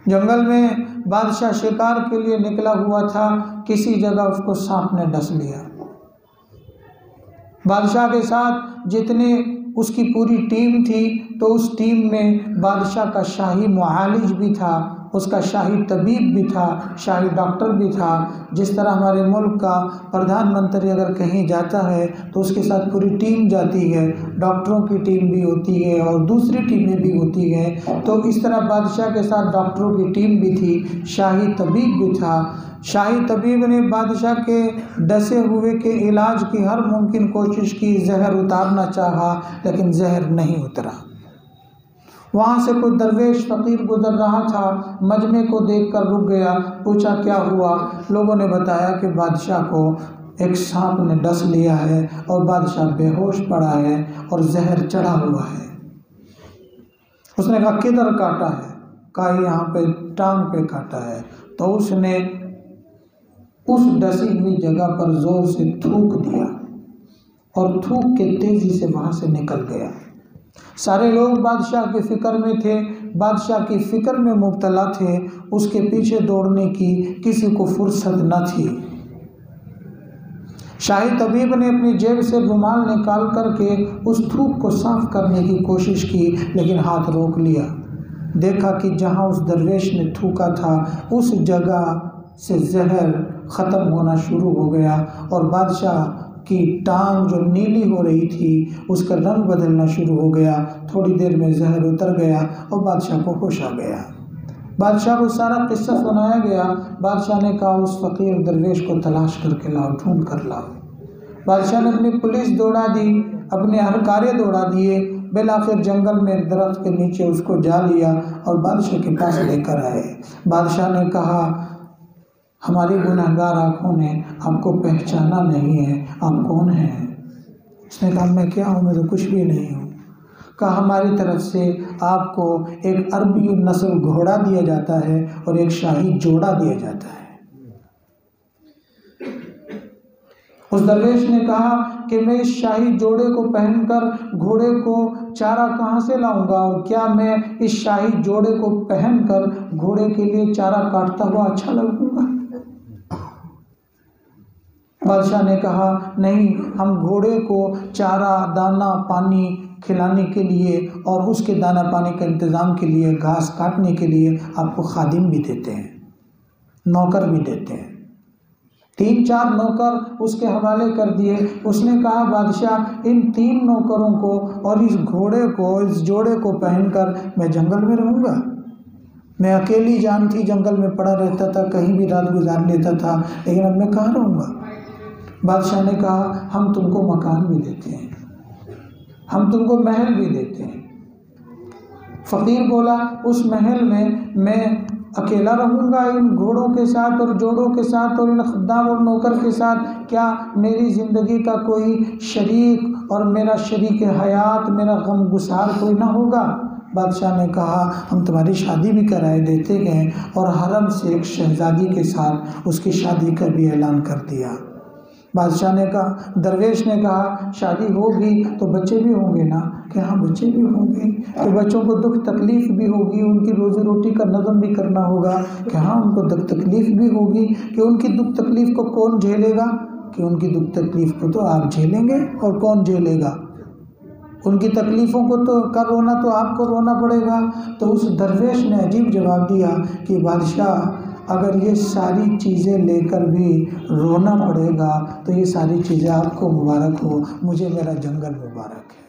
جنگل میں بادشاہ شکار کے لیے نکلا ہوا تھا، کسی جگہ اس کو سانپ نے ڈس لیا۔ بادشاہ کے ساتھ جتنے اس کی پوری ٹیم تھی، تو اس ٹیم میں بادشاہ کا شاہی معالج بھی تھا، اس کا شاہی طبیب بھی تھا، شاہی ڈاکٹر بھی تھا۔ جس طرح ہمارے ملک کا پردھان منتری اگر کہیں جاتا ہے تو اس کے ساتھ پوری ٹیم جاتی ہے، ڈاکٹروں کی ٹیم بھی ہوتی ہے اور دوسری ٹیمیں بھی ہوتی ہیں، تو اس طرح بادشاہ کے ساتھ ڈاکٹروں کی ٹیم بھی تھی، شاہی طبیب بھی تھا۔ شاہی طبیب نے بادشاہ کے ڈسے ہوئے کے علاج کی ہر ممکن کوشش کی، زہر اتارنا چاہا لیکن زہر نہیں اترا۔ وہاں سے کوئی درویش فقیر گزر رہا تھا، مجمع کو دیکھ کر رک گیا، پوچھا کیا ہوا؟ لوگوں نے بتایا کہ بادشاہ کو ایک سانپ نے ڈس لیا ہے اور بادشاہ بے ہوش پڑا ہے اور زہر چڑھا ہوا ہے۔ اس نے کہا کدھر کاٹا ہے؟ کہا یہاں پہ ٹانگ پہ کاٹا ہے۔ تو اس نے اس ڈسی ہوئی جگہ پر زور سے تھوک دیا اور تھوک کے تیزی سے وہاں سے نکل گیا۔ سارے لوگ بادشاہ کی فکر میں تھے، بادشاہ کی فکر میں مبتلا تھے، اس کے پیچھے دوڑنے کی کسی کو فرصت نہ تھی۔ شاہی طبیب نے اپنی جیب سے رومال نکال کر کے اس تھوک کو صاف کرنے کی کوشش کی، لیکن ہاتھ روک لیا۔ دیکھا کہ جہاں اس درویش نے تھوکا تھا اس جگہ سے زہر ختم ہونا شروع ہو گیا اور بادشاہ کی ٹانگ جو نیلی ہو رہی تھی اس کا رنگ بدلنا شروع ہو گیا۔ تھوڑی دیر میں زہر اتر گیا اور بادشاہ کو ہوش آ گیا۔ بادشاہ کو سارا قصہ سنایا گیا۔ بادشاہ نے کہا اس فقیر درویش کو تلاش کر کے لاؤ، ڈھونڈ کر لاؤ۔ بادشاہ نے اپنی پولیس دوڑا دی، اپنے اہلکارے دوڑا دیے، بالآخر جنگل میں ایک درخت کے نیچے اس کو جا لیا اور بادشاہ کے پاس لے کر آئے۔ بادشاہ نے کہا ہماری گنہگار آنکھوں نے آپ کو پہچانا نہیں ہے، آپ کون ہیں؟ اس نے کہا میں کیا ہوں، میں تو کچھ بھی نہیں ہوں۔ کہا ہماری طرف سے آپ کو ایک عربی نسل گھوڑا دیا جاتا ہے اور ایک شاہی جوڑا دیا جاتا ہے۔ اس درویش نے کہا کہ میں اس شاہی جوڑے کو پہن کر گھوڑے کو چارہ کہاں سے لاؤں گا، اور کیا میں اس شاہی جوڑے کو پہن کر گھوڑے کے لیے چارہ کاٹتا ہوا اچھا لگوں گا؟ بادشاہ نے کہا نہیں، ہم گھوڑے کو چارہ، دانہ پانی کھلانے کے لیے اور اس کے دانہ پانی کا انتظام کے لیے، گھاس کاٹنے کے لیے آپ کو خادم بھی دیتے ہیں، نوکر بھی دیتے ہیں۔ 3-4 نوکر اس کے حوالے کر دیے۔ اس نے کہا بادشاہ ان 3 نوکروں کو اور اس گھوڑے کو، اس جوڑے کو پہن کر میں جنگل میں رہوں گا؟ میں اکیلی جان تھی، جنگل میں پڑا رہتا تھا، کہیں بھی رات گزار لیتا تھا، لیکن اب میں کہاں رہوں گا؟ بادشاہ نے کہا ہم تم کو مکان بھی دیتے ہیں، ہم تم کو محل بھی دیتے ہیں۔ فقیر بولا اس محل میں میں اکیلا رہوں گا ان گھوڑوں کے ساتھ اور جوڑوں کے ساتھ اور ان خدام اور نوکر کے ساتھ؟ کیا میری زندگی کا کوئی شریک اور میرا شریک حیات، میرا غم گسار کوئی نہ ہوگا؟ بادشاہ نے کہا ہم تمہاری شادی بھی کرائے دیتے گئے اور حرم سے ایک شہزادی کے ساتھ اس کی شادی کا بھی اعلان کر دیا۔ بادشاہ نے کہا، درویش نے کہا شادی ہوگی تو بچے بھی ہوں گے نا؟ کہ ہاں بچے بھی ہوں گے، کہ بچوں کو دکھ تکلیف بھی ہوگی، ان کی روزی روٹی کا نظم بھی کرنا ہوگا، کہ ہاں ان کو دکھ تکلیف بھی ہوگی، کہ ان کی دکھ تکلیف کو کون جھیلے گا؟ کہ ان کی دکھ تکلیف کو تو آپ جھیلیں گے، اور کون جھیلے گا؟ ان کی تکلیفوں کو تو کا رونا تو آپ کو رونا پڑے گا۔ تو اس درویش نے عجیب جواب دیا کہ بادشاہ اگر یہ ساری چیزیں لے کر بھی رونا پڑے گا تو یہ ساری چیزیں آپ کو مبارک ہو، مجھے میرا جنگل مبارک ہے۔